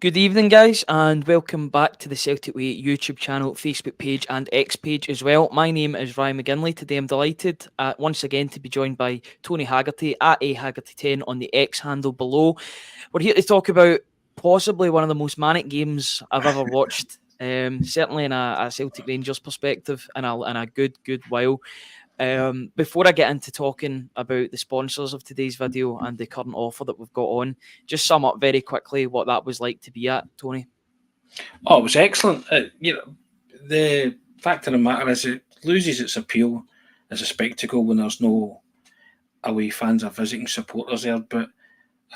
Good evening, guys, and welcome back to the Celtic Way YouTube channel, Facebook page, and X page as well. My name is Ryan McGinley. Today I'm delighted once again to be joined by Tony Haggerty at ahaggerty10 on the X handle below. We're here to talk about possibly one of the most manic games I've ever watched. Certainly in a Celtic Rangers perspective, in a good while. Before I get into talking about the sponsors of today's video and the current offer that we've got on, just sum up very quickly what that was like to be at, Tony. Oh, it was excellent. The fact of the matter is it loses its appeal as a spectacle when there's no away fans or visiting supporters there. But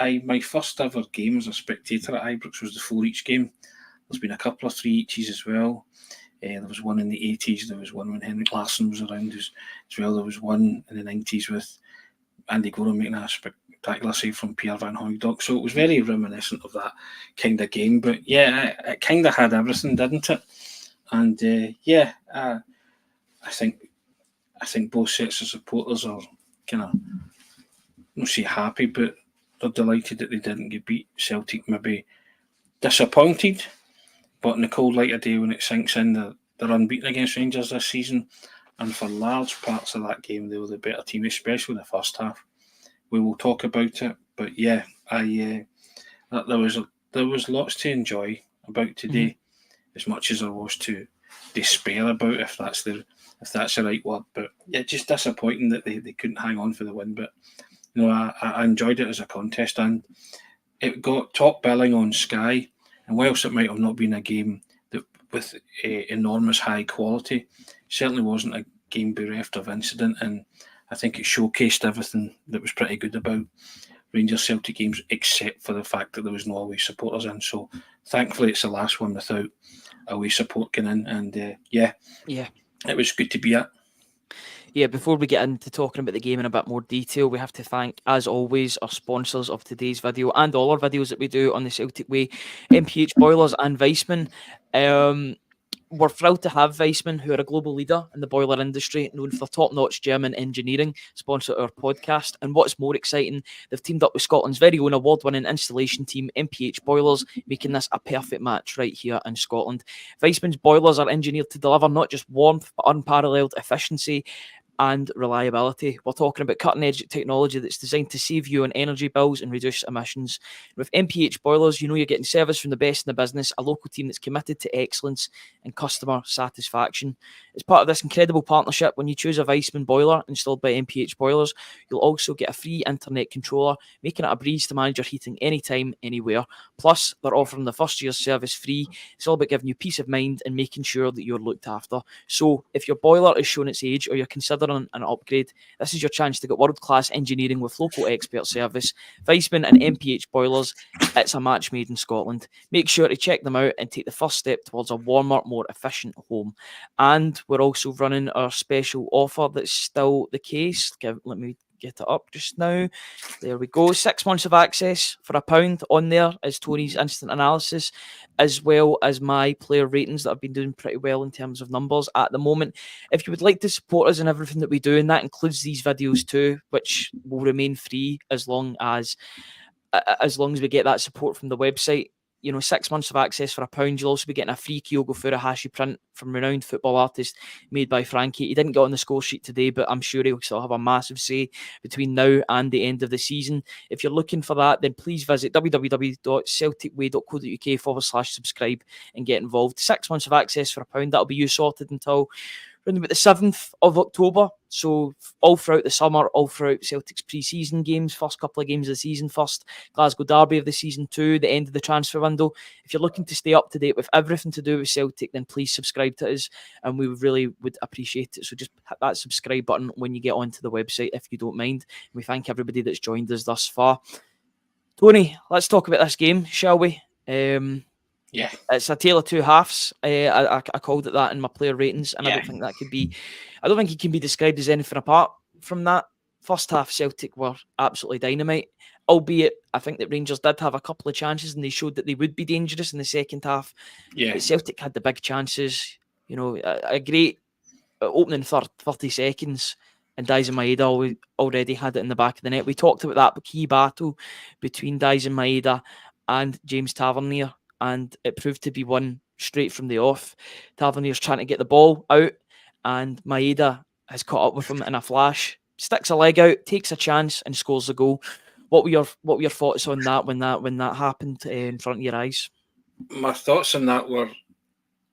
my first ever game as a spectator at Ibrox was the 4-each game. There's been a couple of 3-eaches as well. There was one in the 80s. There was one when Henrik Larsson was around as well. There was one in the 90s with Andy Goram making a spectacular save from Pierre Van Hooydonk. So it was very reminiscent of that kind of game. But yeah, it kind of had everything, didn't it? And I think both sets of supporters are kind of, not say happy, but they're delighted that they didn't get beat. Celtic maybe disappointed, but in the cold light of day when it sinks in, they're unbeaten against Rangers this season. And for large parts of that game, they were the better team, especially the first half. We will talk about it, but yeah, there was lots to enjoy about today, as much as there was to despair about, if that's the right word. But yeah, just disappointing that they couldn't hang on for the win. But I enjoyed it as a contest, and it got top billing on Sky. And whilst it might have not been a game that with enormous high quality, certainly wasn't a game bereft of incident, and I think it showcased everything that was pretty good about Rangers Celtic games, except for the fact that there was no away supporters in. So thankfully it's the last one without away support going in, and it was good to be at. Yeah, before we get into talking about the game in a bit more detail, we have to thank, as always, our sponsors of today's video and all our videos that we do on the Celtic Way, MPH Boilers and Weissman. We're thrilled to have Weissman, who are a global leader in the boiler industry, known for top-notch German engineering, sponsor our podcast. And what's more exciting, they've teamed up with Scotland's very own award-winning installation team, MPH Boilers, making this a perfect match right here in Scotland. Weissman's boilers are engineered to deliver not just warmth, but unparalleled efficiency and reliability. We're talking about cutting-edge technology that's designed to save you on energy bills and reduce emissions. With MPH Boilers, you know you're getting service from the best in the business, a local team that's committed to excellence and customer satisfaction. As part of this incredible partnership, when you choose a Weissman boiler installed by MPH Boilers, you'll also get a free internet controller, making it a breeze to manage your heating anytime, anywhere. Plus, they're offering the first year's service free. It's all about giving you peace of mind and making sure that you're looked after. So, if your boiler is showing its age or you're considering an upgrade, this is your chance to get world-class engineering with local expert service. Weissman and MPH Boilers, it's a match made in Scotland. Make sure to check them out and take the first step towards a warmer, more efficient home. And we're also running our special offer that's still the case. Let me get it up just now. There we go. 6 months of access for £1 on there is Tony's instant analysis, as well as my player ratings that have been doing pretty well in terms of numbers at the moment. If you would like to support us in everything that we do, and that includes these videos too, which will remain free as long as we get that support from the website. 6 months of access for £1. You'll also be getting a free Kyogo Furuhashi print from renowned football artist made by Frankie. He didn't get on the score sheet today, but I'm sure he'll still have a massive say between now and the end of the season. If you're looking for that, then please visit www.celticway.co.uk/subscribe and get involved. 6 months of access for £1. That'll be you sorted until around about the 7th of October. So all throughout the summer, all throughout Celtic's pre-season games, first couple of games of the season, first Glasgow Derby of the season 2, the end of the transfer window. If you're looking to stay up to date with everything to do with Celtic, then please subscribe to us, and we really would appreciate it. So just hit that subscribe button when you get onto the website, if you don't mind. And we thank everybody that's joined us thus far. Tony, let's talk about this game, shall we? Yeah, it's a tale of two halves. I called it that in my player ratings, and I don't think it can be described as anything apart from that. First half, Celtic were absolutely dynamite, albeit I think that Rangers did have a couple of chances and they showed that they would be dangerous in the second half. Yeah, but Celtic had the big chances. A great opening 30 seconds, and Daizen Maeda already had it in the back of the net. We talked about that key battle between Daizen Maeda and James Tavernier, and it proved to be one straight from the off. Tavernier's trying to get the ball out, and Maeda has caught up with him in a flash, sticks a leg out, takes a chance, and scores the goal. What were your thoughts on that when that happened in front of your eyes? My thoughts on that were: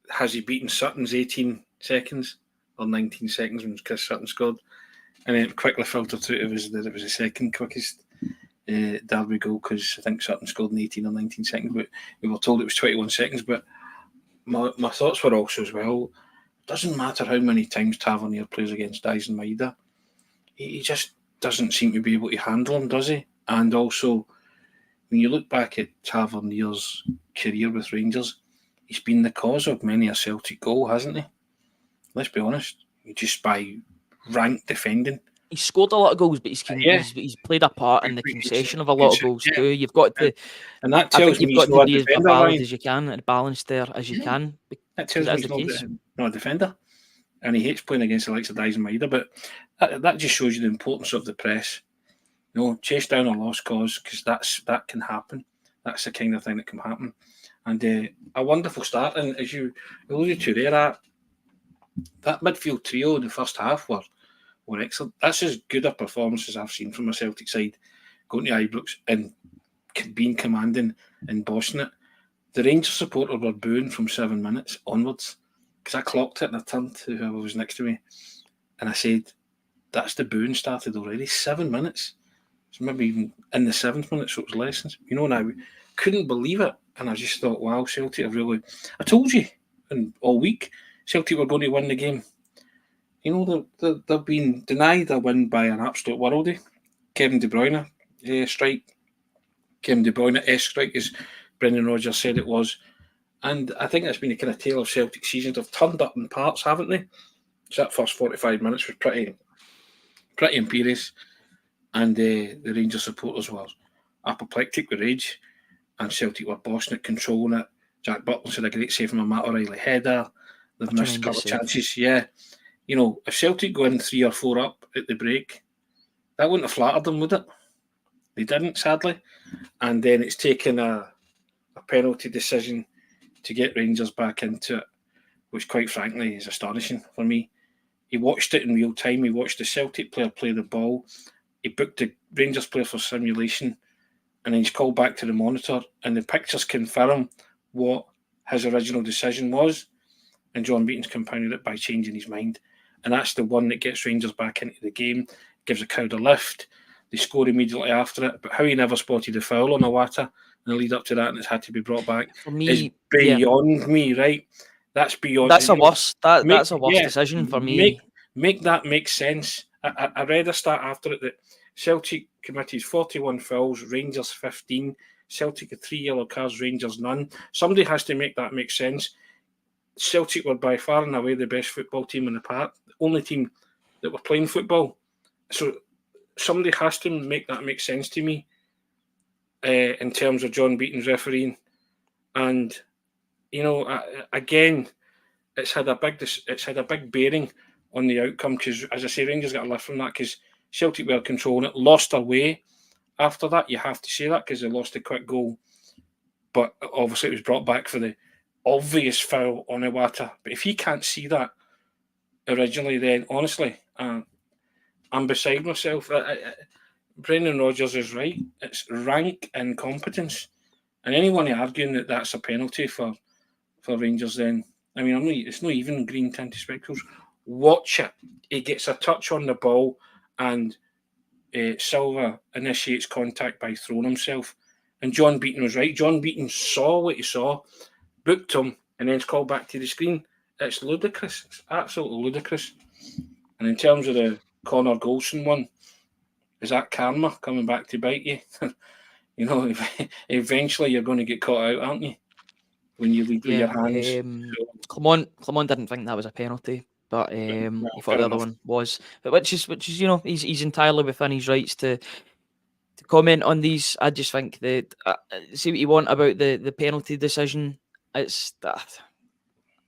has he beaten Sutton's 18 seconds or 19 seconds when Chris Sutton scored? And then it quickly filtered through that it was the second quickest Derby goal, because I think Sutton scored in 18 or 19 seconds, but we were told it was 21 seconds. But my thoughts were also as well: it doesn't matter how many times Tavernier plays against Dyson Maeda, he just doesn't seem to be able to handle him, does he? And also, when you look back at Tavernier's career with Rangers, he's been the cause of many a Celtic goal, hasn't he? Let's be honest. Just by rank defending. He's scored a lot of goals, but he's played a part in the concession of a lot of goals too. You've got to, and that I tells think me you've got he's to not a be as defender, valid Ryan. as you can and balanced there as you can. That tells me That's he's the case. not a defender, and he hates playing against the likes of Dyson Maeda. But that just shows you the importance of the press. You know, chase down a lost cause, because that can happen. That's the kind of thing that can happen. And a wonderful start. And as you alluded to there, that midfield trio in the first half were excellent. That's as good a performance as I've seen from a Celtic side, going to Ibrox and being commanding and bossing it. The Rangers supporter were booing from 7 minutes onwards, because I clocked it and I turned to whoever was next to me and I said, that's the booing started already. 7 minutes. So maybe even in the 7th minute, so it was lessons. And I couldn't believe it. And I just thought, wow, Celtic have really... I told you all week, Celtic were going to win the game. They've been denied a win by an absolute worldie. Kevin De Bruyne strike. Kevin De Bruyne-esque strike, as Brendan Rodgers said it was. And I think that's been a kind of tale of Celtic seasons. They've turned up in parts, haven't they? So that first 45 minutes was pretty imperious. And the Rangers supporters were apoplectic with rage. And Celtic were bossing it, controlling it. Jack Butland had a great save from a Matt O'Reilly header. They've missed a couple of chances. Yeah. If Celtic go in 3 or 4 up at the break, that wouldn't have flattered them, would it? They didn't, sadly. And then it's taken a penalty decision to get Rangers back into it, which quite frankly is astonishing for me. He watched it in real time. He watched the Celtic player play the ball. He booked the Rangers player for simulation, and then he's called back to the monitor, and the pictures confirm what his original decision was, and John Beaton's compounded it by changing his mind. And that's the one that gets Rangers back into the game, gives the crowd a lift. They score immediately after it. But how he never spotted the foul on Iwata in the lead up to that, and it's had to be brought back, for me, is beyond me, right? That's beyond. That's a worse. That's a worse decision for me. Make that make sense. I read a stat after it that Celtic committed 41 fouls, Rangers 15. Celtic had 3 yellow cards, Rangers none. Somebody has to make that make sense. Celtic were by far and away the best football team in the park, the only team that were playing football. So somebody has to make that make sense to me in terms of John Beaton's refereeing. And again, it's had a big bearing on the outcome, because, as I say, Rangers got a lift from that, because Celtic were controlling it, lost their way after that. You have to say that, because they lost a quick goal, but obviously it was brought back for the obvious foul on Iwata. But if he can't see that originally, then honestly, I'm beside myself. Brendan Rodgers is right. It's rank incompetence, and anyone arguing that that's a penalty for Rangers, then it's not even green tinted spectacles. Watch it. He gets a touch on the ball, and Silva initiates contact by throwing himself. And John Beaton was right. John Beaton saw what he saw, booked him, and then it's called back to the screen. It's ludicrous. It's absolutely ludicrous. And in terms of the Connor Golson one, is that karma coming back to bite you? Eventually you're going to get caught out, aren't you? When you lead with your hands. Clement didn't think that was a penalty, but he thought the other one was. But which is he's entirely within his rights to comment on these. I just think that see what you want about the penalty decision. It's that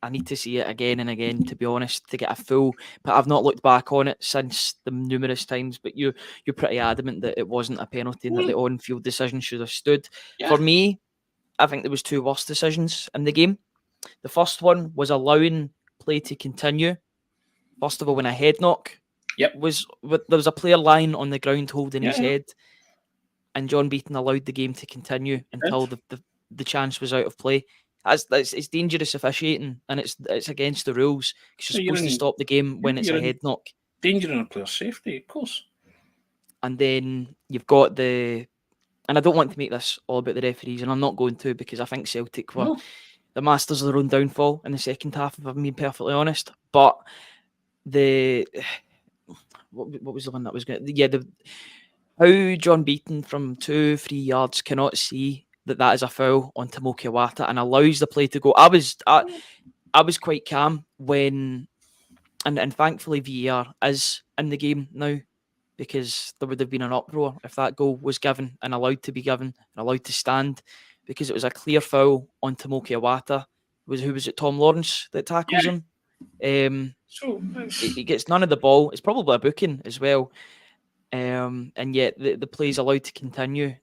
I need to see it again and again, to be honest, to get a full. But I've not looked back on it since the numerous times. But you're pretty adamant that it wasn't a penalty and that the on-field decision should have stood. Yeah. For me, I think there was two worse decisions in the game. The first one was allowing play to continue. First of all, when a head knock Yep. there was a player lying on the ground holding his Yeah. head, and John Beaton allowed the game to continue until the chance was out of play. It's dangerous officiating, and it's against the rules because you're supposed to stop the game when it's a head knock. Danger in a player's safety, of course. And then you've got and I don't want to make this all about the referees, and I'm not going to, because I think Celtic were the masters of their own downfall in the second half, if I'm being perfectly honest. But what was the one that was going? Yeah, how John Beaton from 2-3 yards cannot see that is a foul on Tomoki Iwata and allows the play to go. I was quite calm when, and thankfully VAR is in the game now, because there would have been an uproar if that goal was given and allowed to be given and allowed to stand, because it was a clear foul on Tomoki Iwata. Who was it? Tom Lawrence that tackles him. So he gets none of the ball. It's probably a booking as well. And yet the play's allowed to continue.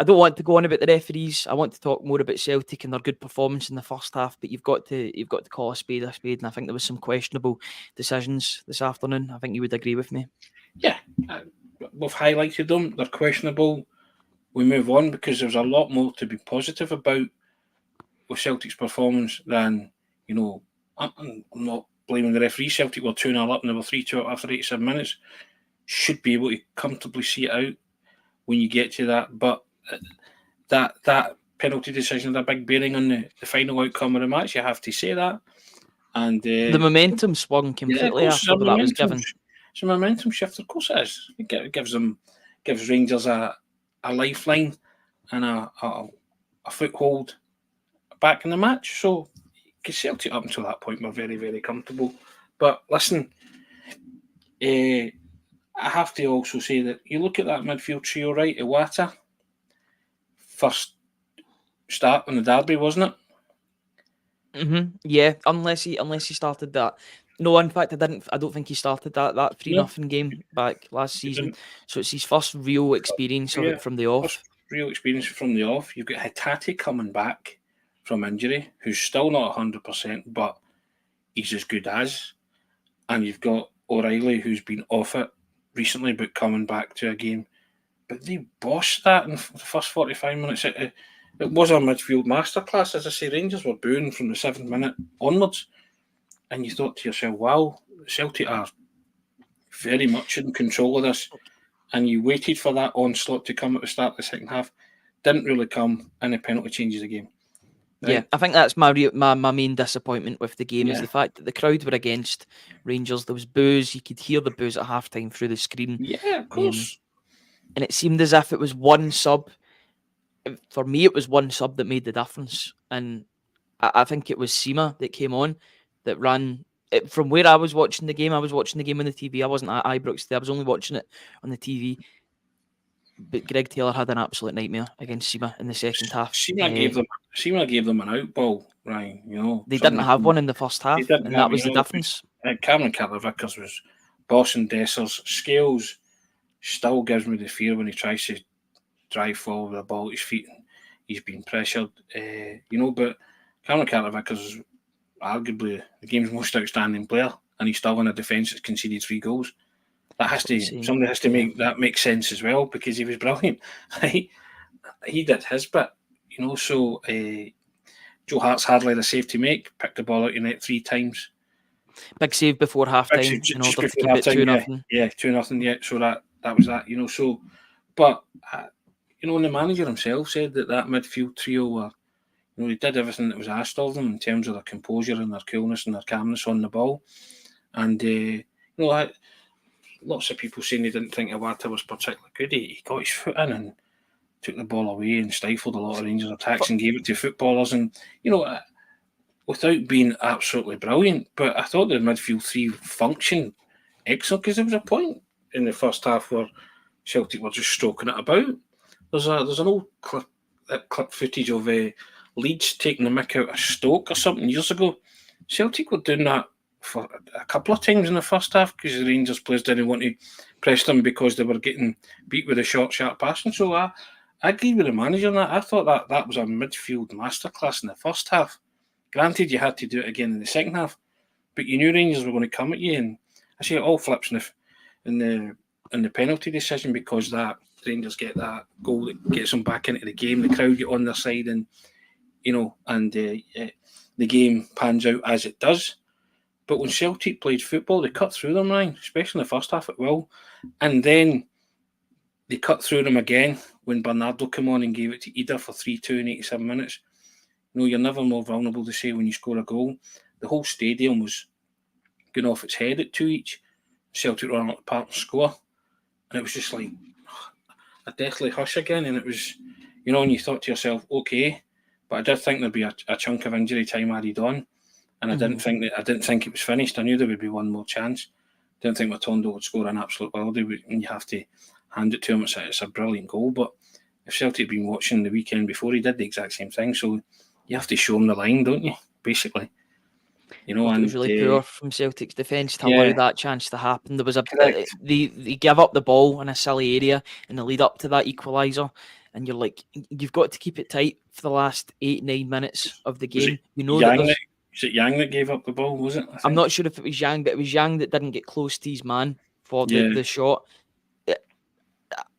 I don't want to go on about the referees. I want to talk more about Celtic and their good performance in the first half. But you've got to call a spade, and I think there was some questionable decisions this afternoon. I think you would agree with me. Yeah, we've highlighted them. They're questionable. We move on, because there's a lot more to be positive about with Celtic's performance than, I'm not blaming the referee. Celtic were 2-0 up and they were 3-2 up after 87 minutes. Should be able to comfortably see it out when you get to that. But that penalty decision had a big bearing on the final outcome of the match. You have to say that. And the momentum swung completely after that was given. It's a momentum shift. Of course it is. It gives Rangers a lifeline and a foothold back in the match. So Celtic up until that point were very, very comfortable. But listen, I have to also say that you look at that midfield trio, right? Iwata, first start in the derby, wasn't it? Mm-hmm. Yeah, unless he started that. No, in fact, I don't think he started that 3-0 game back last season. So it's his first real experience of it from the off. First real experience from the off. You've got Hatate coming back from injury, who's still not 100%, but he's as good as. And you've got O'Reilly, who's been off it recently, but coming back to a game. But they bossed that in the first 45 minutes. It was a midfield masterclass. As I say, Rangers were booing from the 7th minute onwards. And you thought to yourself, wow, Celtic are very much in control of this. And you waited for that onslaught to come at the start of the second half. Didn't really come, and the penalty changes the game. Right? Yeah, I think that's my main disappointment with the game is the fact that the crowd were against Rangers. There was boos. You could hear the boos at halftime through the screen. Yeah, of course. And it seemed as if it was one sub. For me, it was one sub that made the difference. And I think it was Sima that came on that ran. From where I was watching the game on the TV. I wasn't at Ibrox there. I was only watching it on the TV. But Greg Taylor had an absolute nightmare against Sima in the second half. Sima gave them an out ball, right? They didn't have one in the first half, and that was the difference. Cameron Carter-Vickers was bossing Dessers. Scales still gives me the fear when he tries to drive forward with the ball at his feet. And he's been pressured, But Cameron Carter-Vickers is arguably the game's most outstanding player, and he's still in a defence that's conceded 3 goals. Somebody has to make that make sense as well, because he was brilliant. Right? He did his bit, So Joe Hart's hardly had a save to make. Picked the ball out in net 3 times. Big save before half time in order to keep it 2-0. Yeah, 2-0. Yeah, so that was that. So, but and the manager himself said that midfield trio were, they did everything that was asked of them in terms of their composure and their coolness and their calmness on the ball, and lots of people saying they didn't think Iwata was particularly good. He got his foot in and took the ball away and stifled a lot of Rangers attacks and gave it to footballers, and without being absolutely brilliant. But I thought the midfield 3 functioned excellent, because there was a point in the first half where Celtic were just stroking it about. There's an old clip footage of Leeds taking the mick out of Stoke or something years ago. Celtic were doing that for a couple of times in the first half, because the Rangers players didn't want to press them because they were getting beat with a short, sharp passing. So I agree with the manager on that. I thought that was a midfield masterclass in the first half. Granted, you had to do it again in the second half, but you knew Rangers were going to come at you. And I see it all flips in the penalty decision, because that Rangers get that goal that gets them back into the game. The crowd get on their side, and the game pans out as it does. But when Celtic played football, they cut through them, Ryan, especially in the first half at will. And then they cut through them again when Bernardo came on and gave it to Ida for 3-2 in 87 minutes. You're never more vulnerable to say when you score a goal. The whole stadium was going off its head at 2 each. Celtic ran up the park and score. And it was just like a deathly hush again. And it was, and you thought to yourself, okay. But I did think there'd be a chunk of injury time added on. And I didn't think it was finished. I knew there would be one more chance. Didn't think Matondo would score an absolute worldie, and you have to hand it to him. It's a brilliant goal. But if Celtic had been watching the weekend before, he did the exact same thing. So you have to show him the line, don't you? Basically, it was really poor from Celtic's defence to allow that chance to happen. There was they give up the ball in a silly area in the lead up to that equaliser, and you're like, you've got to keep it tight for the last 8-9 minutes of the game. Was it Yang that gave up the ball? Was it? I'm not sure if it was Yang, but it was Yang that didn't get close to his man for the shot.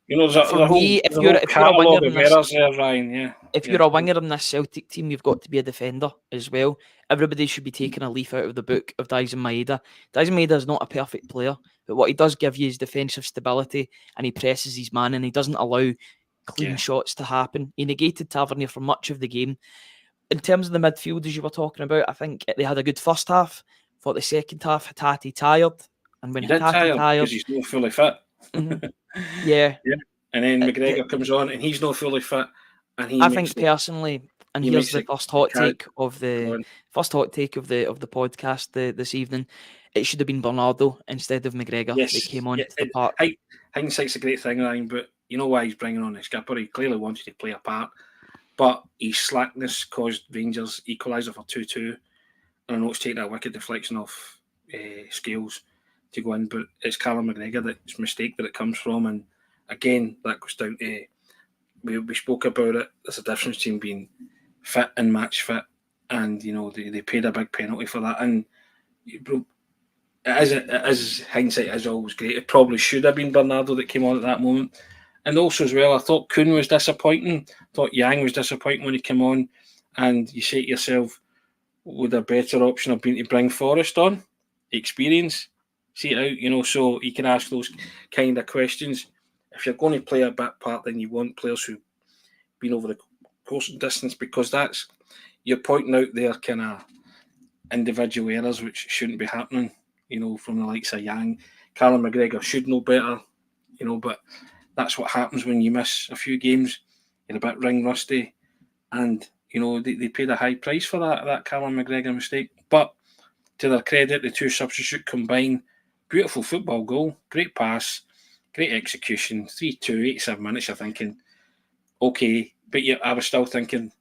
For me, if you're a winger in this, Ryan, if you're a winger in this Celtic team, you've got to be a defender as well. Everybody should be taking a leaf out of the book of Daisen Maeda. Daisen Maeda is not a perfect player, but what he does give you is defensive stability, and he presses his man, and he doesn't allow clean shots to happen. He negated Tavernier for much of the game. In terms of the midfield, as you were talking about, I think they had a good first half. For the second half, Hatate tired, and when Hatate tired, because he's not fully fit. Yeah. And then McGregor comes on, and he's not fully fit. And I think personally, and here's the first hot take of the podcast this evening. It should have been Bernardo instead of McGregor that came on to the park. Hindsight's a great thing, Ryan, but you know why he's bringing on the skipper. He clearly wanted to play a part, but his slackness caused Rangers equaliser for 2-2. And I know it's taking a wicked deflection off Scales to go in, but it's Callum McGregor that's mistake that it comes from. And again, that goes down to, we spoke about it, there's a difference between being fit and match fit, and they paid a big penalty for that. And as hindsight is always great, it probably should have been Bernardo that came on at that moment. And also as well, I thought Kuhn was disappointing. I thought Yang was disappointing when he came on. And you say to yourself, would a better option have been to bring Forrest on? Experience, see it out, so you can ask those kind of questions. If you're going to play a bit part, then you want players who've been over the course and distance, because you're pointing out their kind of individual errors which shouldn't be happening, from the likes of Yang. Callum McGregor should know better, but that's what happens when you miss a few games. You're a bit ring rusty, and they paid a high price for that Callum McGregor mistake. But to their credit, the two substitutes combined, beautiful football goal, great pass, great execution, 3-2, 87 minutes. You're thinking, okay, but I was still thinking,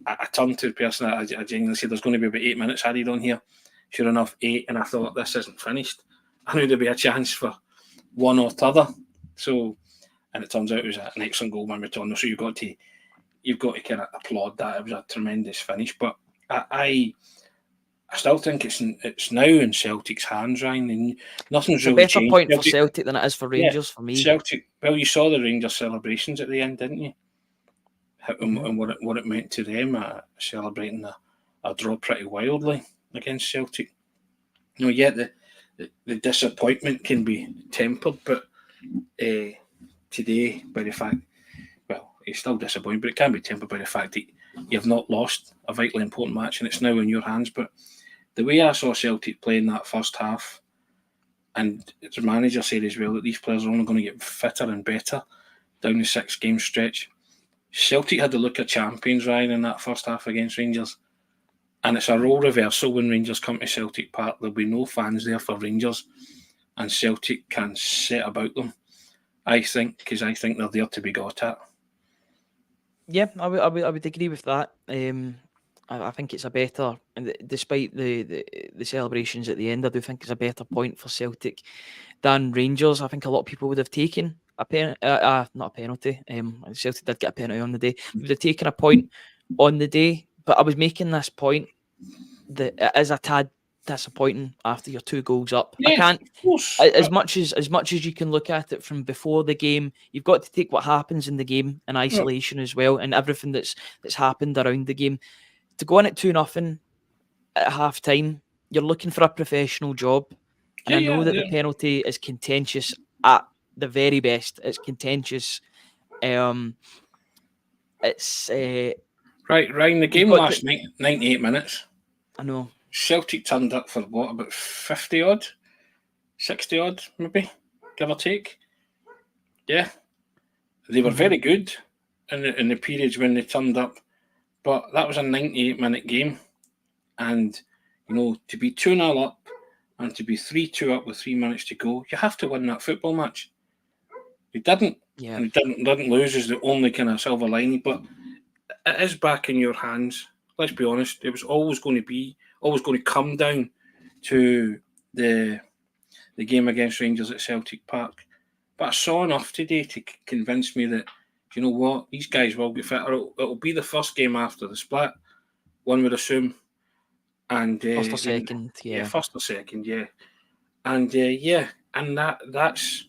I turned to the person, I genuinely said, there's going to be about 8 minutes added on here. Sure enough, 8, and I thought, this isn't finished. I knew there'd be a chance for one or t'other. So, and it turns out it was an excellent goal by Matondo, so you've got to kind of applaud that. It was a tremendous finish. But I still think it's now in Celtic's hands, Ryan, and nothing's really changed. It's a better point for Celtic than it is for Rangers, for me. Celtic, well, you saw the Rangers celebrations at the end, didn't you? And what it meant to them, celebrating a draw pretty wildly against Celtic. Yet the disappointment can be tempered, but today, by the fact, well, it's still disappointing, but it can be tempered by the fact that you have not lost a vitally important match, and it's now in your hands. But the way I saw Celtic playing that first half, and the manager said as well that these players are only going to get fitter and better down the 6-game stretch. Celtic had the look of champions, Ryan, in that first half against Rangers. And it's a role reversal when Rangers come to Celtic Park. There'll be no fans there for Rangers, and Celtic can set about them, I think, because I think they're there to be got at. Yeah, I would agree with that. I think it's a better, despite the celebrations at the end, I do think it's a better point for Celtic than Rangers. I think a lot of people would have taken not a penalty. Celtic did get a penalty on the day. We would have taken a point on the day, but I was making this point that it is a tad disappointing after you're 2 goals up. I Yeah, can't, of course. as much as you can look at it from before the game, you've got to take what happens in the game in Yeah, isolation as well, and everything that's happened around the game. To go in at 2-0 at half time, you're looking for a professional job, and I know that the yeah. penalty is contentious at the very best. It's contentious. Um, it's Right, Ryan, the you've game got to. last night, 98 minutes. I know. Celtic turned up for what, about 50 odd? 60 odd, maybe, give or take. Yeah, they were Mhm. very good in the periods when they turned up, but that was a 98-minute game. And, to be 2-0 up and to be 3-2 up with 3 minutes to go, you have to win that football match. They didn't, Yeah. and didn't lose is the only kind of silver lining, but it is back in your hands. Let's be honest, it was always going to come down to the game against Rangers at Celtic Park. But I saw enough today to convince me that, you know what, these guys will get fit. It'll be the first game after the split, one would assume. And, First or and second, yeah, yeah. first or second, yeah. And yeah, and that's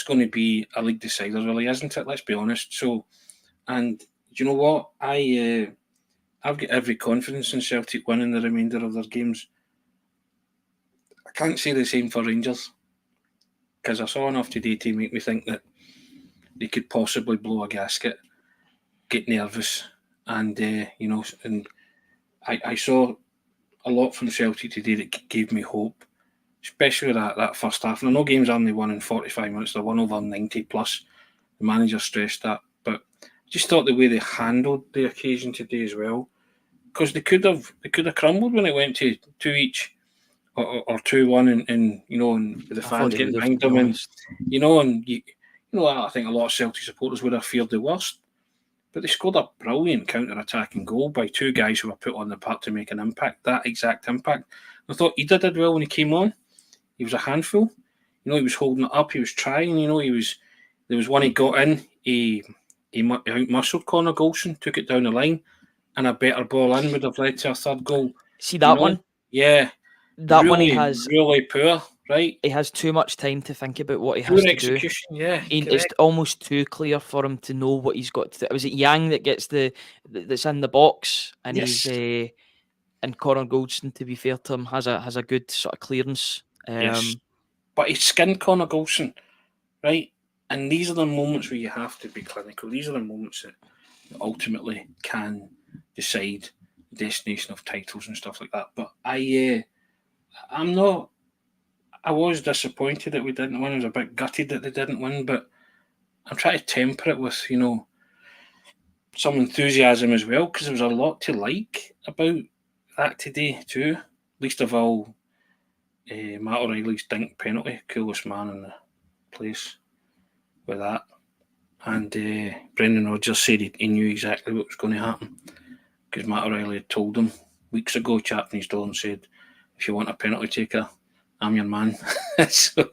going to be a league decider, really, isn't it? Let's be honest. So, and do you know what? I've got every confidence in Celtic winning the remainder of their games. I can't say the same for Rangers because I saw enough today to make me think that they could possibly blow a gasket, get nervous, and and I saw a lot from Celtic today that gave me hope, especially that first half. And I know games only won in 45 minutes; they're won over 90 plus. The manager stressed that, but I just thought the way they handled the occasion today as well, because they could have crumbled when it went to two each or 2-1, and with the I thought fans they would getting have, to behind be them, and honest. I think a lot of Celtic supporters would have feared the worst. But they scored a brilliant counter-attacking goal by two guys who were put on the park to make an impact, that exact impact. I thought Ida did well when he came on. He was a handful. He was holding it up. He was trying. There was one he got in. He out-muscled Connor Golson, took it down the line, and a better ball in would have led to a third goal. See You that know, one? yeah, That one really, really poor, right? he has too much time to think about what he Poor has to do. execution, yeah, It's correct. almost too clear for him to know what he's got to do. Was it Yang that gets that's in the box, and he's Yes, and Conor Goldson, to be fair to him, has a good sort of clearance. yes. But he skinned Connor Golson, right? And these are the moments where you have to be clinical. These are the moments that ultimately can decide the destination of titles and stuff like that. But I'm not. I was disappointed that we didn't win. I was a bit gutted that they didn't win, but I'm trying to temper it with some enthusiasm as well because there was a lot to like about that today too. Least of all, Matt O'Reilly's dink penalty, coolest man in the place with that. And Brendan Rodgers said he knew exactly what was going to happen because Matt O'Reilly had told him weeks ago, chapped in his door and said, if you want a penalty taker, I'm your man. So,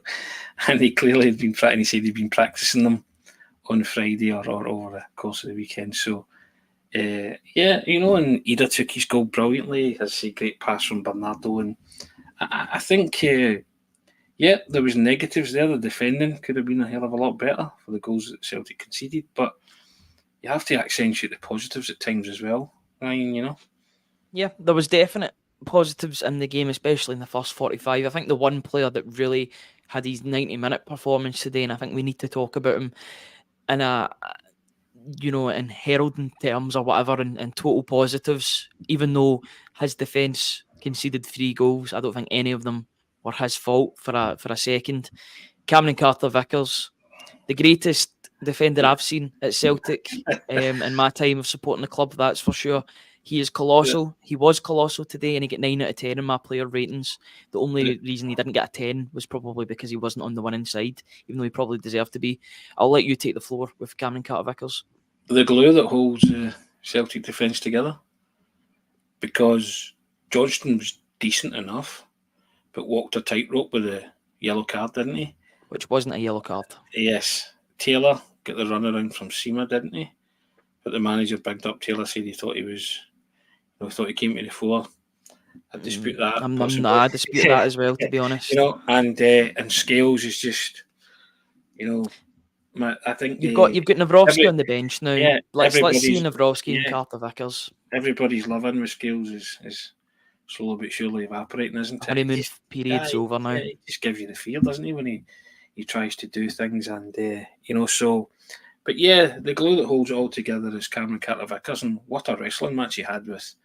and he clearly had been he said he'd been practicing them on Friday or over the course of the weekend. So, yeah, and Ida took his goal brilliantly. Has a great pass from Bernardo. And I think, yeah, there was negatives there. The defending could have been a hell of a lot better for the goals that Celtic conceded. But you have to accentuate the positives at times as well, Ryan. Yeah, there was definite positives in the game, especially in the first 45. I think the one player that really had his 90-minute performance today, and I think we need to talk about him in in heralding terms or whatever, and total positives, even though his defence conceded 3 goals, I don't think any of them were his fault for a second. Cameron Carter-Vickers, the greatest defender I've seen at Celtic in my time of supporting the club, that's for sure. He is Yeah. colossal. He was colossal today, and he got 9 out of 10 in my player ratings. The only reason he didn't get a 10 was probably because he wasn't on the winning side, even though he probably deserved to be. I'll let you take the floor with Cameron Carter-Vickers. The glue that holds Celtic defence together, because Johnston was decent enough, but walked a tightrope with a yellow card, didn't he? Which wasn't a yellow card. Yes. Taylor got the runaround from Seema, didn't he? But the manager bigged up Taylor, said he thought he came to the fore. I dispute that possibly. I dispute that as well, to be honest. And Scales is just, I think you've got Navrowski on the bench now. Let's see Navrowski and Carter Vickers. Everybody's loving with Scales is slowly but surely evaporating, isn't it? Honeymoon period's over now. He just gives you the fear, doesn't he, when he tries to do things, and so. But yeah, the glue that holds it all together is Cameron Carter-Vickers, and what a wrestling match he had with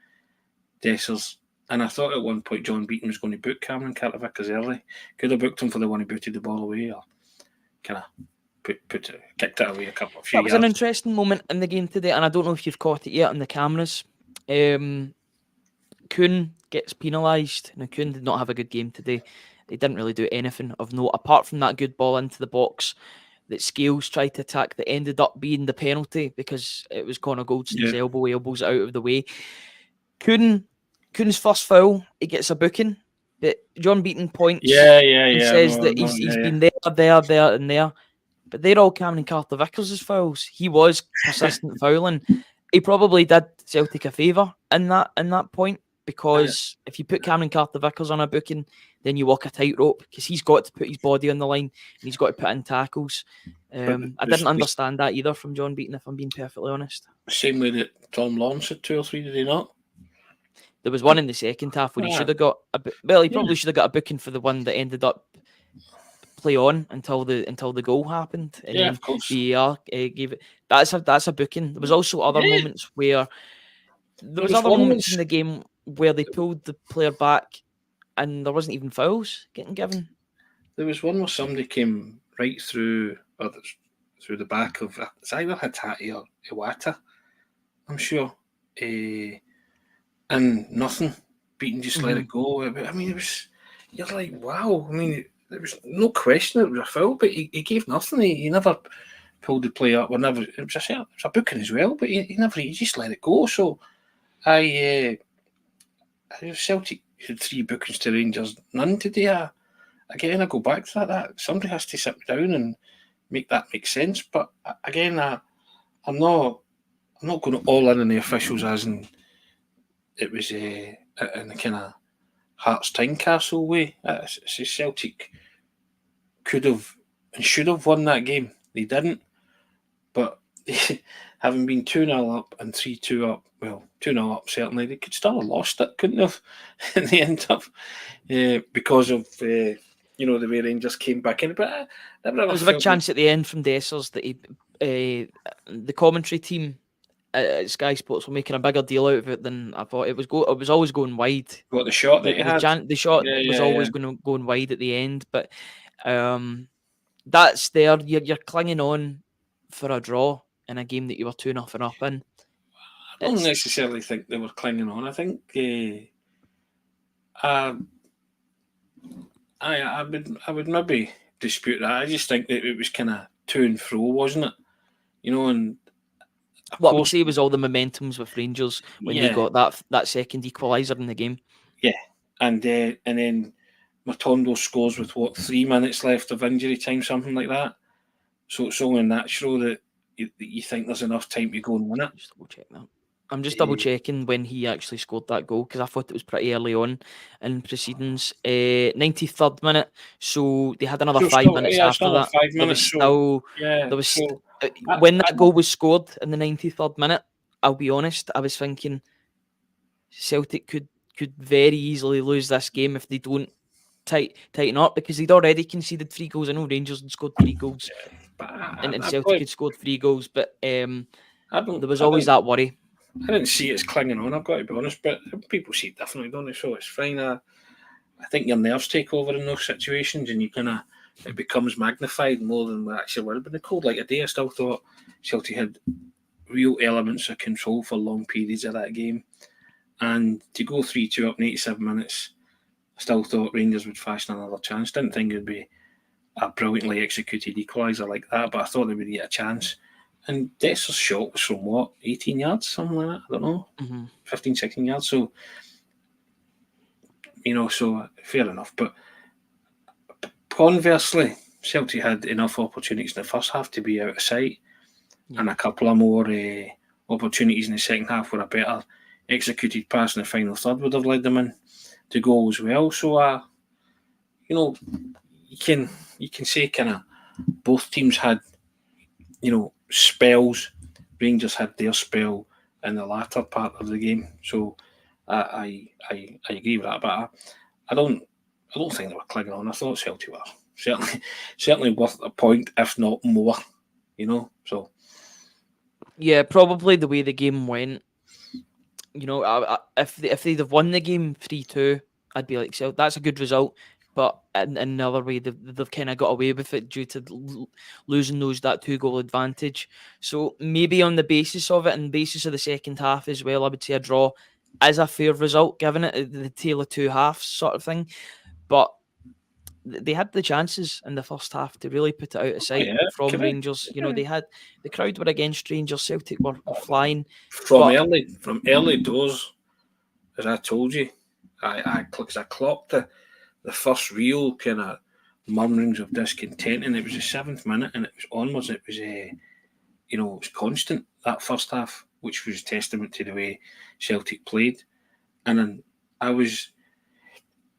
Dessers. And I thought at one point John Beaton was going to book Cameron Carter-Vickers early. Could have booked him for the one he booted the ball away, or kind of kicked it away a few yards. That was an interesting moment in the game today, and I don't know if you've caught it yet on the cameras. Kuhn gets penalised. Now, Kuhn did not have a good game today. They didn't really do anything of note, apart from that good ball into the box that Scales tried to attack that ended up being the penalty because it was Connor Goldston's elbow. He elbows it out of the way. Kuhn's first foul, he gets a booking. But John Beaton points and says that he's been there, and there. But they're all Cameron Carter-Vickers' fouls. He was persistent fouling. He probably did Celtic a favour in that point, because if you put Cameron Carter-Vickers on a booking, then you walk a tightrope, because he's got to put his body on the line and he's got to put in tackles. I didn't understand that either from John Beaton, if I'm being perfectly honest. Same way that Tom Lawrence had 2 or 3, did he not? There was one in the second half where he should have got probably should have got a booking for the one that ended up play on until the goal happened, and then of course. VAR gave it. That's a booking. There was also other moments where there was other moments in the game where they pulled the player back, and there wasn't even fouls getting given. There was one where somebody came right through the back of it's either Hatate or Iwata, I'm sure, and nothing. Beaton just let it go. I mean, you're like, wow. I mean, there was no question it was a foul, but he gave nothing. He never pulled the play up. It was a booking as well, but he just let it go. So I Celtic had 3 bookings to Rangers, none today. Again, I go back to that somebody has to sit down and make that make sense. But again, I'm not going all in on the officials as in it was in a kind of Hearts Tynecastle way. Celtic could have and should have won that game. They didn't. But having been 2-0 up and 3-2 up, well, 2-0 up certainly, they could still have lost it, couldn't have? And they end up because of the way Rangers came back in. But there was a big chance at the end from Dessers that the commentary team at Sky Sports were making a bigger deal out of it than I thought. It was always going wide. What, the shot that he had? The shot was always going wide at the end, but that's there. You're clinging on for a draw in a game that you were 2-0 up in. I don't necessarily think they were clinging on. I think I would maybe dispute that. I just think that it was kind of to and fro, wasn't it? And what I would say was all the momentums with Rangers when they got that second equaliser in the game. Yeah, and then Matondo scores with 3 minutes left of injury time, something like that. So it's only natural that you think there's enough time to go and win it. Just double check that. I'm just double checking when he actually scored that goal, because I thought it was pretty early on in proceedings. 93rd minute, so they had another 5 minutes after that. 5 minutes. When that goal was scored in the 93rd minute, I'll be honest, I was thinking Celtic could very easily lose this game if they don't tighten up, because they'd already conceded 3 goals. I know Rangers had scored 3 goals, and Celtic had scored 3 goals, but there was always that worry. I didn't see it as clinging on, I've got to be honest, but people see it differently, don't they? So it's fine. I think your nerves take over in those situations, and it becomes magnified more than what actually were. But the cold like a day, I still thought Celtic had real elements of control for long periods of that game. And to go 3-2 up in 87 minutes, I still thought Rangers would fashion another chance. Didn't think it would be a brilliantly executed equaliser like that, but I thought they would get a chance. And Dessers' shot was from 18 yards, something like that? I don't know. 15, 16 yards. So, so fair enough. But conversely, Celtic had enough opportunities in the first half to be out of sight, Yeah. and a couple of more opportunities in the second half where a better executed pass in the final third would have led them in to goal as well. So, you know, you can say kind of both teams had, spells. Rangers had their spell in the latter part of the game. So, I agree with that, but I don't think they were clinging on. I thought Celtic were certainly worth a point, if not more. So Yeah, probably the way the game went. If they'd have won the game 3-2, I'd be like, so that's a good result. But in another way, they've kind of got away with it due to losing that 2-goal advantage. So maybe on the basis of it and basis of the second half as well, I would say a draw is a fair result, given it the tale of two halves sort of thing. But they had the chances in the first half to really put it out of sight yeah, from correct. Rangers. They had the crowd were against Rangers. Celtic were flying, From but early doors, as I told you, cause I clocked the first real kind of murmurings of discontent, and it was the 7th minute, and it was onwards. It was it was constant that first half, which was testament to the way Celtic played, and then I was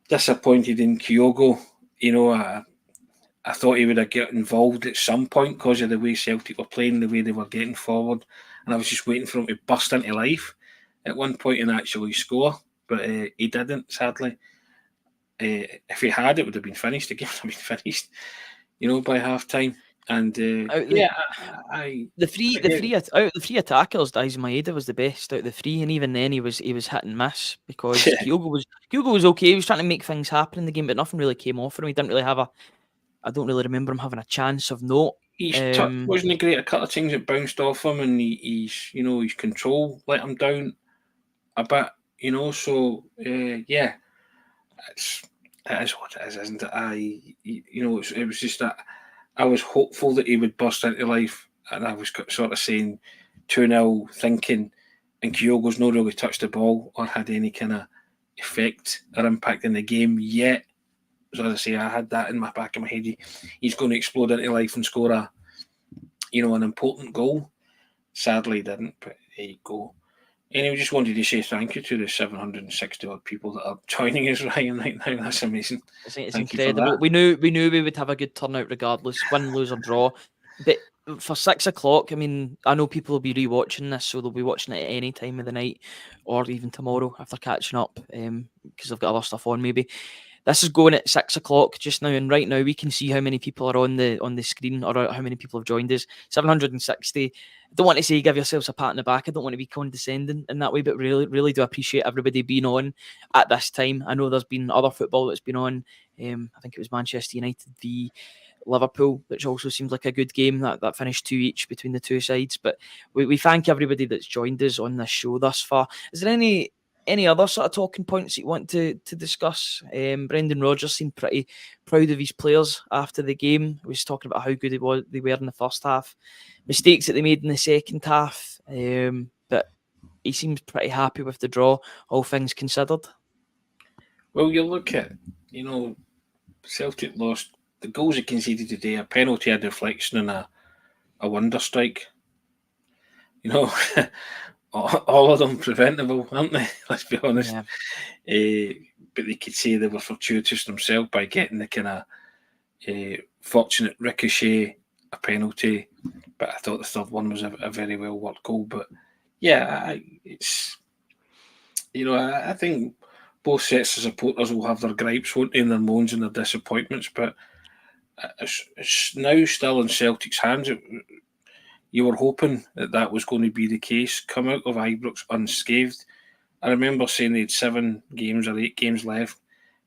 disappointed in Kyogo. I thought he would have got involved at some point because of the way Celtic were playing, the way they were getting forward, and I was just waiting for him to burst into life at one point and actually score, but he didn't. Sadly, if he had, it would have been finished. The game would have been finished, by half time. And out the yeah, I the three the again, three out of the three attackers, Daizen Maeda was the best out of the three, and even then he was hit and miss because Kyogo was okay. He was trying to make things happen in the game, but nothing really came off for him. He didn't really have a. I don't really remember him having a chance of note. He's wasn't he great? A couple of things that bounced off him, and his control let him down a bit. So yeah, it is what it is, isn't it? It was just that I was hopeful that he would burst into life, and I was sort of saying 2-0, thinking, and Kyogo's not really touched the ball or had any kind of effect or impact in the game yet. So as I say, I had that in my back of my head. He's going to explode into life and score an important goal. Sadly, he didn't, but there you go. Anyway, just wanted to say thank you to the 760 odd people that are joining us right now. That's amazing. It's Thank you for incredible. that. We knew we would have a good turnout regardless, win, lose or draw. But for 6 o'clock, I mean, I know people will be rewatching this, so they'll be watching it at any time of the night or even tomorrow if they're catching up, because they've got other stuff on maybe. This is going at 6 o'clock just now, and right now we can see how many people are on the screen or how many people have joined us. 760. I don't want to say give yourselves a pat on the back. I don't want to be condescending in that way, but really, really do appreciate everybody being on at this time. I know there's been other football that's been on. I think it was Manchester United v Liverpool, which also seemed like a good game that finished 2 each between the two sides. But we thank everybody that's joined us on this show thus far. Is there any other sort of talking points that you want to discuss? Brendan Rodgers seemed pretty proud of his players after the game. He was talking about how good they were in the first half, mistakes that they made in the second half, but he seems pretty happy with the draw, all things considered. Well, you look at, Celtic lost the goals they conceded today, a penalty, a deflection, and a wonder strike. All of them preventable, aren't they? Let's be honest. Yeah. But they could say they were fortuitous themselves by getting the kind of fortunate ricochet, a penalty. But I thought the third one was a very well worked goal. But yeah, I think both sets of supporters will have their gripes, won't they, and their moans and their disappointments. But it's now still in Celtic's hands. You were hoping that was going to be the case. Come out of Ibrox unscathed. I remember saying they had 7 games or 8 games left.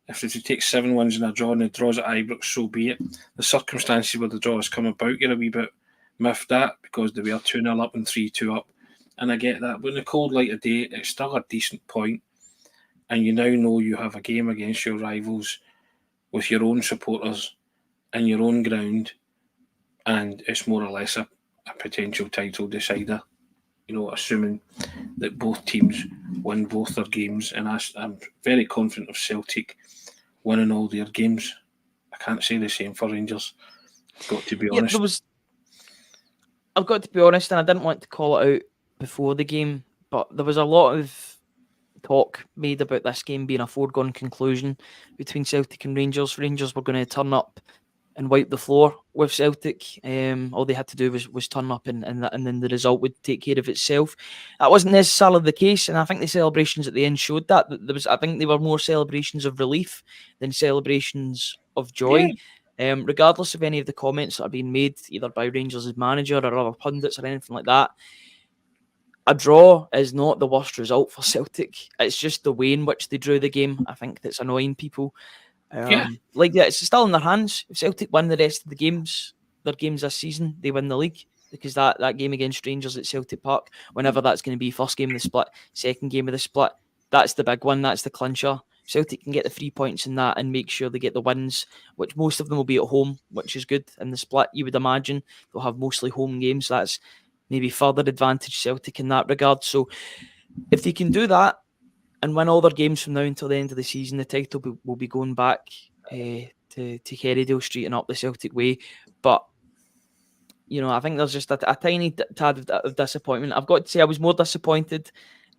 If they take 7 wins and a draw and the draws at Ibrox, so be it. The circumstances where the draw has come about, you're a wee bit miffed at because they were 2-0 up and 3-2 up. And I get that. But in the cold light of day, it's still a decent point. And you now know you have a game against your rivals with your own supporters in your own ground. And it's more or less a potential title decider, assuming that both teams win both their games. And I'm very confident of Celtic winning all their games. I can't say the same for Rangers. Got to be Yeah, honest. I've got to be honest, and I didn't want to call it out before the game, but there was a lot of talk made about this game being a foregone conclusion between Celtic and Rangers. Rangers were going to turn up and wipe the floor with Celtic. All they had to do was turn up, and then the result would take care of itself. That wasn't necessarily the case, and I think the celebrations at the end showed that. I think they were more celebrations of relief than celebrations of Yeah, joy. Regardless of any of the comments that are being made, either by Rangers' manager or other pundits or anything like that, a draw is not the worst result for Celtic. It's just the way in which they drew the game, I think, that's annoying people. yeah, It's still in their hands. If Celtic win the rest of their games this season, they win the league, because that game against Rangers at Celtic Park, whenever that's going to be, first game of the split, second game of the split, that's the big one. That's the clincher. Celtic can get the 3 points in that and make sure they get the wins, which most of them will be at home, which is good. In the split, you would imagine they'll have mostly home games. That's maybe further advantage Celtic in that regard. So if they can do that and win all their games from now until the end of the season, the title will be going back to Kerrydale Street and up the Celtic way. But I think there's just a tiny tad of disappointment. I've got to say, I was more disappointed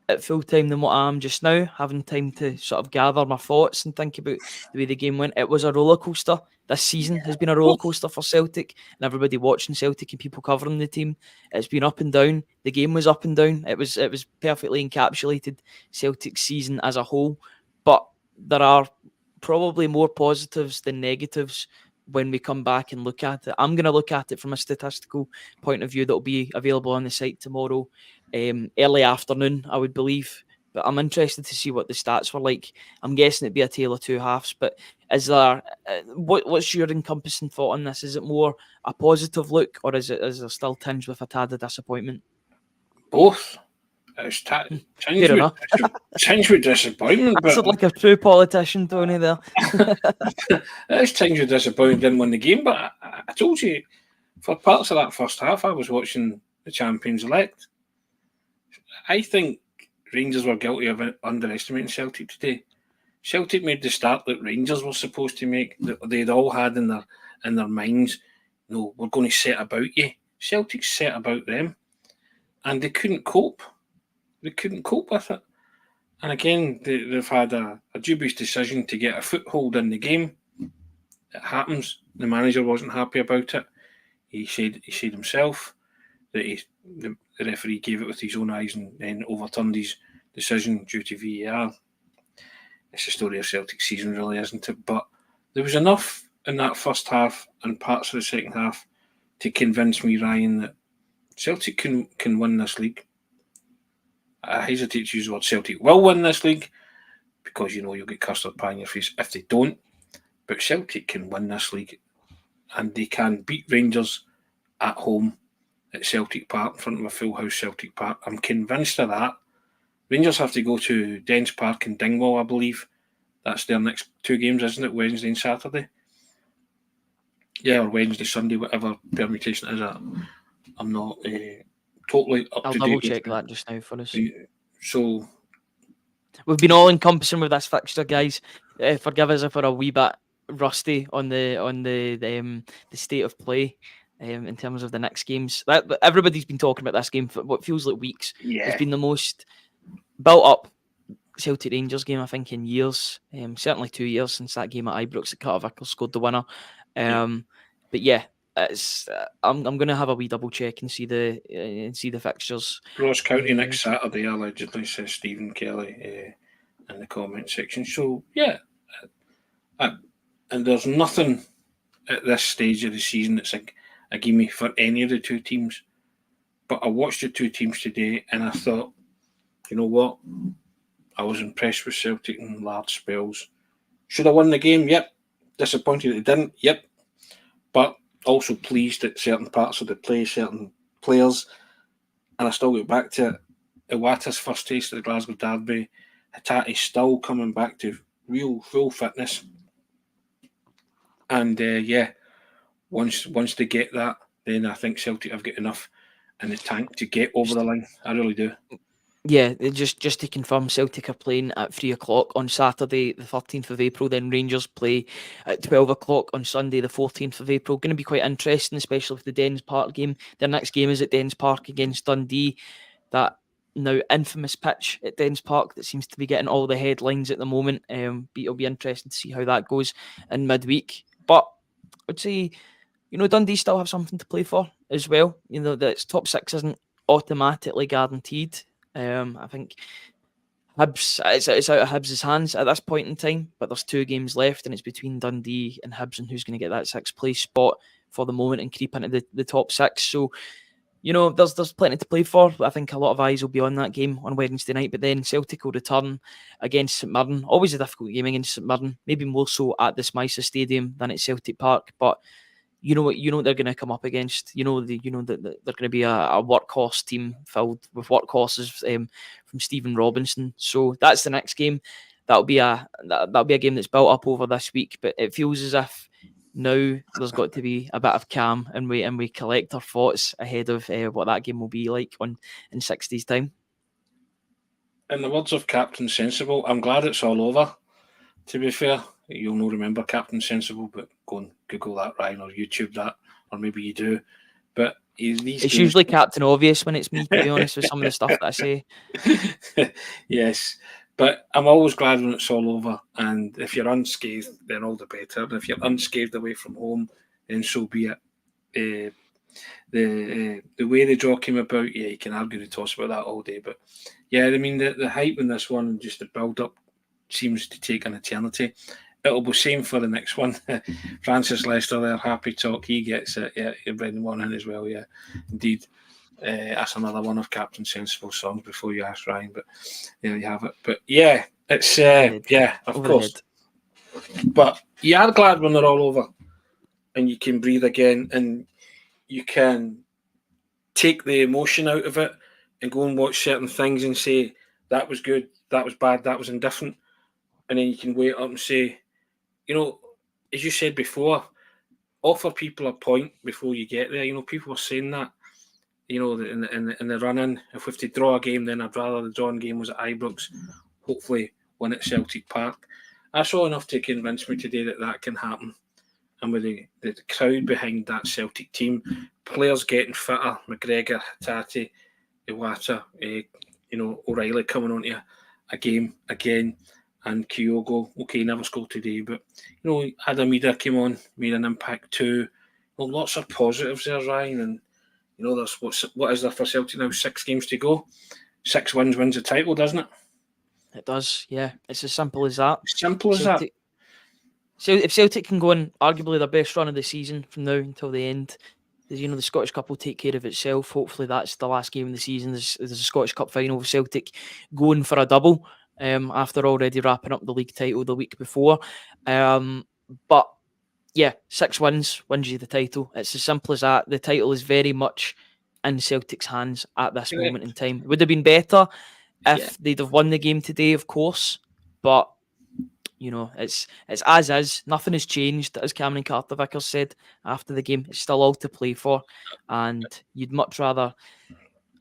at full time than what I am just now, having time to sort of gather my thoughts and think about the way the game went. It was a roller coaster. This season has been a roller coaster for Celtic and everybody watching Celtic and people covering the team. It's been up and down. The game was up and down. It was perfectly encapsulated Celtic's season as a whole. But there are probably more positives than negatives when we come back and look at it. I'm going to look at it from a statistical point of view that will be available on the site tomorrow, early afternoon, I would believe. But I'm interested to see what the stats were like. I'm guessing it'd be a tale of two halves. But is there what's your encompassing thought on this? Is it more a positive look, or is there still tinged with a tad of disappointment? both. It's Fair enough. tinged with disappointment, I but said like a true politician, Tony. There. it's tinged with disappointment. Didn't win the game, but I told you for parts of that first half, I was watching the champions elect. I think Rangers were guilty of underestimating Celtic today. Celtic made the start that Rangers were supposed to make, that they'd all had in their minds. No, we're going to set about you. Celtic set about them, and they couldn't cope. They couldn't cope with it. And again, they've had a dubious decision to get a foothold in the game. It happens. The manager wasn't happy about it. He said himself that the referee gave it with his own eyes and then overturned his decision due to VAR. It's the story of Celtic's season, really, isn't it? But there was enough in that first half and parts of the second half to convince me, Ryan, that Celtic can win this league. I hesitate to use the word Celtic will win this league because you'll get custard pie in your face if they don't. But Celtic can win this league and they can beat Rangers at home at Celtic Park in front of a full house Celtic Park. I'm convinced of that. Rangers have to go to Dens Park in Dingwall, I believe. That's their next two games, isn't it? Wednesday and Saturday. Yeah, or Wednesday, Sunday, whatever permutation it is. I'm not totally up I'll to double date. check that just now for us. So We've been all encompassing with this fixture, guys. Forgive us if we're a wee bit rusty on the state of play in terms of the next games. Everybody's been talking about this game for what feels like weeks. yeah, It's been the most built up Celtic Rangers game, I think, in years. Certainly 2 years since that game at Ibrox that Carter Vickers scored the winner. But yeah, it's I'm going to have a wee double check and see the fixtures. Ross County next Saturday, allegedly, says Stephen Kelly in the comment section. So yeah, and there's nothing at this stage of the season that's a gimme for any of the two teams. But I watched the two teams today and I thought, you know what? I was impressed with Celtic in large spells. Should I win the game? Yep. Disappointed that they didn't? Yep. But also pleased at certain parts of the play, certain players. And I still get back to it. Iwata's first taste of the Glasgow Derby. Hitati's still coming back to real full fitness. And once they get that, then I think Celtic have got enough in the tank to get over the line. I really do. Yeah, just to confirm, Celtic are playing at 3 o'clock on Saturday, the 13th of April. Then Rangers play at 12 o'clock on Sunday, the 14th of April. Going to be quite interesting, especially with the Dens Park game. Their next game is at Dens Park against Dundee. That now infamous pitch at Dens Park that seems to be getting all the headlines at the moment. It'll be interesting to see how that goes in midweek. But I'd say, Dundee still have something to play for as well. That top six isn't automatically guaranteed. I think Hibs, it's out of Hibs' hands at this point in time, but there's 2 games left, and it's between Dundee and Hibs and who's going to get that sixth place spot for the moment and creep into the top six. So, there's plenty to play for. I think a lot of eyes will be on that game on Wednesday night, but then Celtic will return against St Mirren. Always a difficult game against St Mirren, maybe more so at the Smythe Stadium than at Celtic Park, but you know what they're going to come up against. That they're going to be a workhorse team filled with workhorses from Stephen Robinson. So that's the next game. That'll be a game that's built up over this week, but it feels as if now there's got to be a bit of calm and we collect our thoughts ahead of what that game will be like in 6 days' time. In the words of Captain Sensible, I'm glad it's all over. To be fair, you'll not remember Captain Sensible, but go and Google that, Ryan, or YouTube that, or maybe you do. But these It's games... usually Captain Obvious when it's me, to be honest, with some of the stuff that I say. Yes, but I'm always glad when it's all over. And if you're unscathed, then all the better. And if you're unscathed away from home, then so be it. The way the draw came about, yeah, you can argue the toss about that all day. But yeah, I mean, the hype in this one, just the build up, seems to take an eternity. It'll be same for the next one. Francis Lester there, happy talk. He gets it. Yeah, you're bringing one in as well. Yeah, indeed. That's another one of Captain Sensible's songs before you ask Ryan. But there you have it. But yeah, it's yeah, of Over course. But you are glad when they're all over, and you can breathe again, and you can take the emotion out of it and go and watch certain things and say that was good, that was bad, that was indifferent. And then you can wait up and say, as you said before, offer people a point before you get there. People were saying that, in the run-in. If we have to draw a game, then I'd rather the drawn game was at Ibrox, hopefully win at Celtic Park. I saw enough to convince me today that can happen. And with the crowd behind that Celtic team, players getting fitter, McGregor, Hatate, Iwata, O'Reilly coming onto a game again, and Kyogo, okay, never scored today, but Adamida came on, made an impact too. Lots of positives there, Ryan, and there's what is there for Celtic now? 6 games to go. 6 wins the title, doesn't it? It does, yeah. It's as simple as that. Simple as that. So if Celtic can go on arguably their best run of the season from now until the end, the Scottish Cup will take care of itself. Hopefully that's the last game of the season. There's a Scottish Cup final with Celtic going for a double after already wrapping up the league title the week before. But yeah, 6 wins you the title. It's as simple as that. The title is very much in Celtic's hands at this moment in time. It would have been better if they'd have won the game today, of course, but it's as is. Nothing has changed, as Cameron Carter-Vickers said after the game. It's still all to play for, and you'd much rather,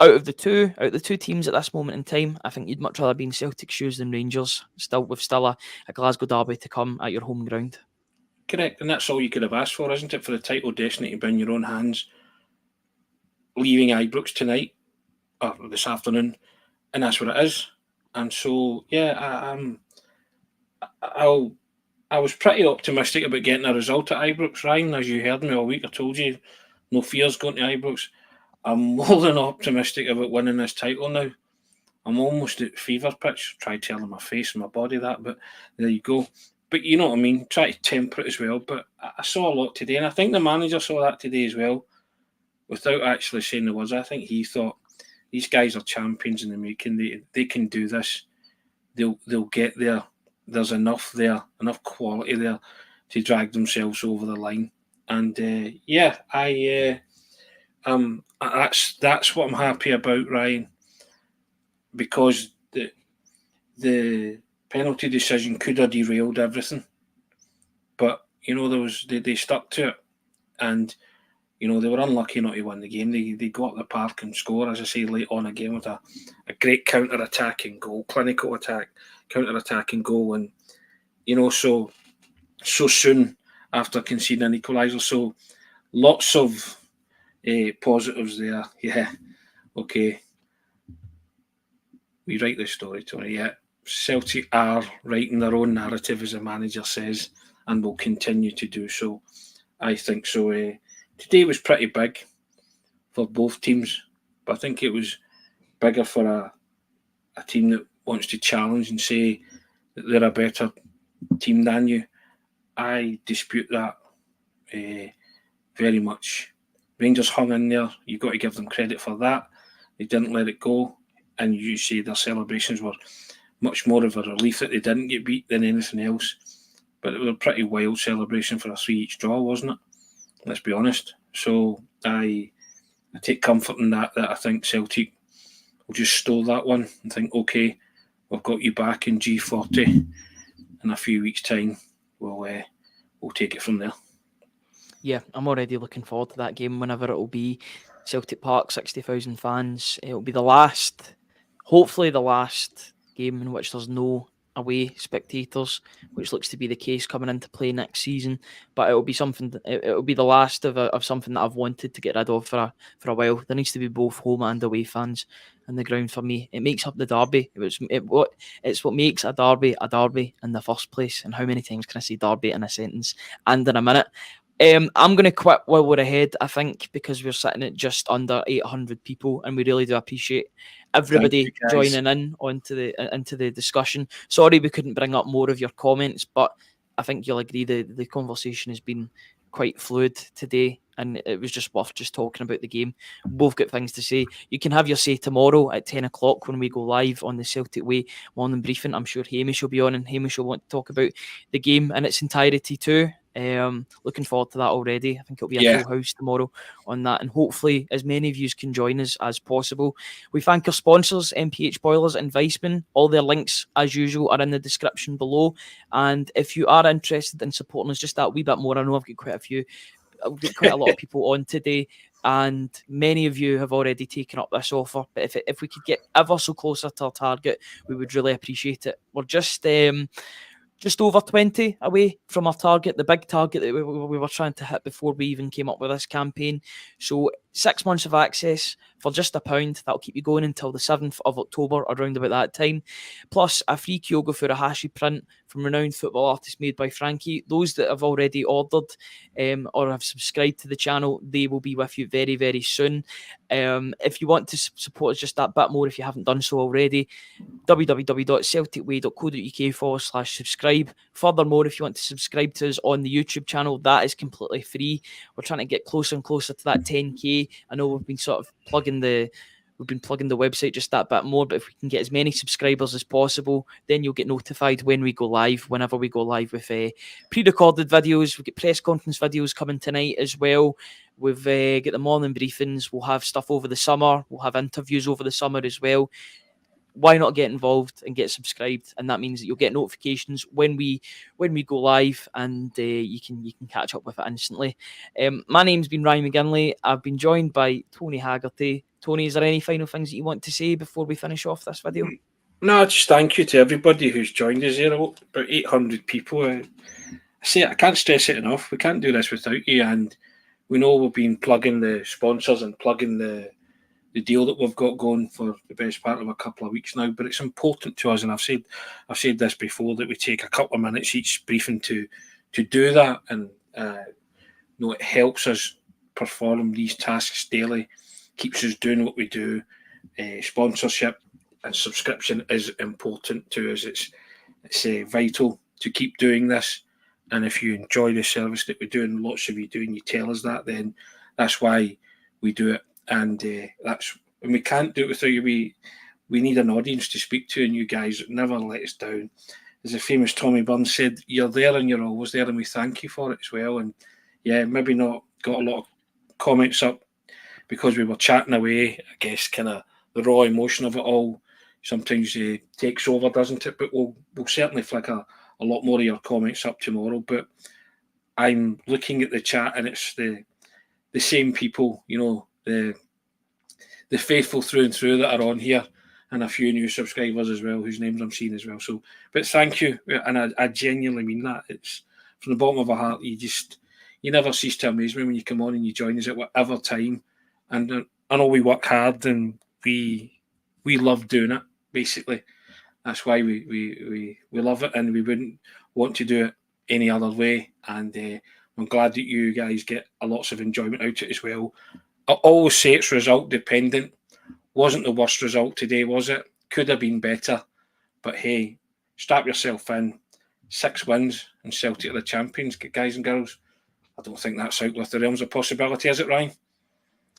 out of the two teams at this moment in time, I think you'd much rather be in Celtic shoes than Rangers. With still a Glasgow derby to come at your home ground. Correct, and that's all you could have asked for, isn't it? For the title destiny to be in your own hands, leaving Ibrox tonight or this afternoon, and that's what it is. And so, yeah, I was pretty optimistic about getting a result at Ibrox, Ryan. As you heard me all week, I told you no fears going to Ibrox. I'm more than optimistic about winning this title now. I'm almost at fever pitch. Try telling my face and my body that, but there you go. But you know what I mean? Try to temper it as well. But I saw a lot today, and I think the manager saw that today as well, without actually saying the words. I think he thought, these guys are champions in the making. They can do this. They'll get there. There's enough there, enough quality there to drag themselves over the line. And that's what I'm happy about, Ryan, because the penalty decision could have derailed everything, but they stuck to it, and they were unlucky not to win the game. They got up the park and score, as I say, late on again with a great counter-attacking goal, clinical attack, counter-attacking goal, and so soon after conceding an equaliser. So lots of positives there. Yeah, okay. We write this story, Tony. Yeah, Celtic are writing their own narrative, as the manager says, and will continue to do so. I think so. Today was pretty big for both teams, but I think it was bigger for a team that wants to challenge and say that they're a better team than you. I dispute that very much. Rangers hung in there. You've got to give them credit for that. They didn't let it go. And you say their celebrations were much more of a relief that they didn't get beat than anything else. But it was a pretty wild celebration for a 3-each draw, wasn't it? Let's be honest. So I take comfort in that I think Celtic will just stole that one and think, okay, we've got you back in G40 in a few weeks' time. We'll take it from there. Yeah, I'm already looking forward to that game whenever it'll be. Celtic Park, 60,000 fans. It'll be hopefully the last game in which there's no away spectators, which looks to be the case coming into play next season. But it'll be something. It'll be the last of something that I've wanted to get rid of for a while. There needs to be both home and away fans in the ground for me. It makes up the derby. It's what makes a derby in the first place. And how many times can I say derby in a sentence and in a minute? I'm going to quit while we're ahead, I think, because we're sitting at just under 800 people, and we really do appreciate everybody joining in into the discussion. Sorry we couldn't bring up more of your comments, but I think you'll agree the conversation has been quite fluid today, and it was just worth just talking about the game. Both got things to say. You can have your say tomorrow at 10 o'clock when we go live on the Celtic Way morning briefing. I'm sure Hamish will be on, and Hamish will want to talk about the game in its entirety too. Looking forward to that already. I think it'll be a full house tomorrow on that, and hopefully as many of you can join us as possible. We thank our sponsors, MPH Boilers and Weissman. All their links, as usual, are in the description below. And if you are interested in supporting us just that wee bit more, I know I've got quite a lot of people on today, and many of you have already taken up this offer. But if we could get ever so closer to our target, we would really appreciate it. We're just over 20 away from our target, the big target that we were trying to hit before we even came up with this campaign. So 6 months of access for just £1. That'll keep you going until the 7th of October, around about that time. Plus a free Kyogo Furuhashi print from renowned football artist made by Frankie. Those that have already ordered or have subscribed to the channel, they will be with you very, very soon. If you want to support us just that bit more, if you haven't done so already, www.celticway.co.uk/subscribe. Furthermore, if you want to subscribe to us on the YouTube channel, that is completely free. We're trying to get closer and closer to that 10k. I know we've been sort of plugging the website just that bit more, but if we can get as many subscribers as possible, then you'll get notified when we go live, whenever we go live with pre-recorded videos. We've got press conference videos coming tonight as well. We've got the morning briefings. We'll have stuff over the summer. We'll have interviews over the summer as well. Why not get involved and get subscribed? And that means that you'll get notifications when we go live, and you can catch up with it instantly. My name's been Ryan McGinley. I've been joined by Tony Haggerty. Tony, is there any final things that you want to say before we finish off this video? No, just thank you to everybody who's joined us here. About 800 people. I can't stress it enough. We can't do this without you, and we know we've been plugging the sponsors and plugging the deal that we've got going for the best part of a couple of weeks now, but it's important to us, and I've said this before, that we take a couple of minutes each briefing to do that, and it helps us perform these tasks daily, keeps us doing what we do. Sponsorship and subscription is important to us. It's vital to keep doing this, and if you enjoy the service that we do, and lots of you do, and you tell us that, then that's why we do it. And and we can't do it without you. We need an audience to speak to, and you guys never let us down. As the famous Tommy Burns said, you're there and you're always there, and we thank you for it as well. And yeah, maybe not got a lot of comments up because we were chatting away. I guess kind of the raw emotion of it all sometimes takes over, doesn't it? But we'll certainly flick a lot more of your comments up tomorrow. But I'm looking at the chat, and it's the same people, the faithful through and through that are on here, and a few new subscribers as well, whose names I'm seeing as well. So, but thank you, and I genuinely mean that. It's from the bottom of my heart. You never cease to amaze me when you come on and you join us at whatever time. And I know we work hard and we love doing it. Basically, that's why we love it, and we wouldn't want to do it any other way. And I'm glad that you guys get a lots of enjoyment out of it as well. I always say it's result dependent. Wasn't the worst result today, was it? Could have been better. But hey, strap yourself in. 6 wins and Celtic are the champions, guys and girls. I don't think that's out with the realms of possibility, is it, Ryan?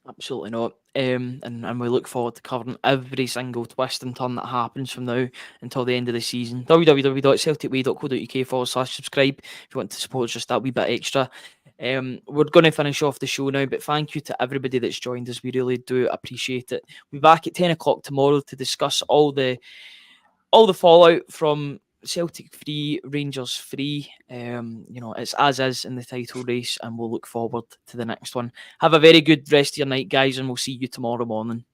Absolutely not. And we look forward to covering every single twist and turn that happens from now until the end of the season. www.celticway.co.uk/subscribe if you want to support us just that wee bit extra. We're going to finish off the show now, but thank you to everybody that's joined us. We really do appreciate it. We'll be back at 10 o'clock tomorrow to discuss all the fallout from Celtic 3, Rangers 3. It's as is in the title race, and we'll look forward to the next one. Have a very good rest of your night, guys, and we'll see you tomorrow morning.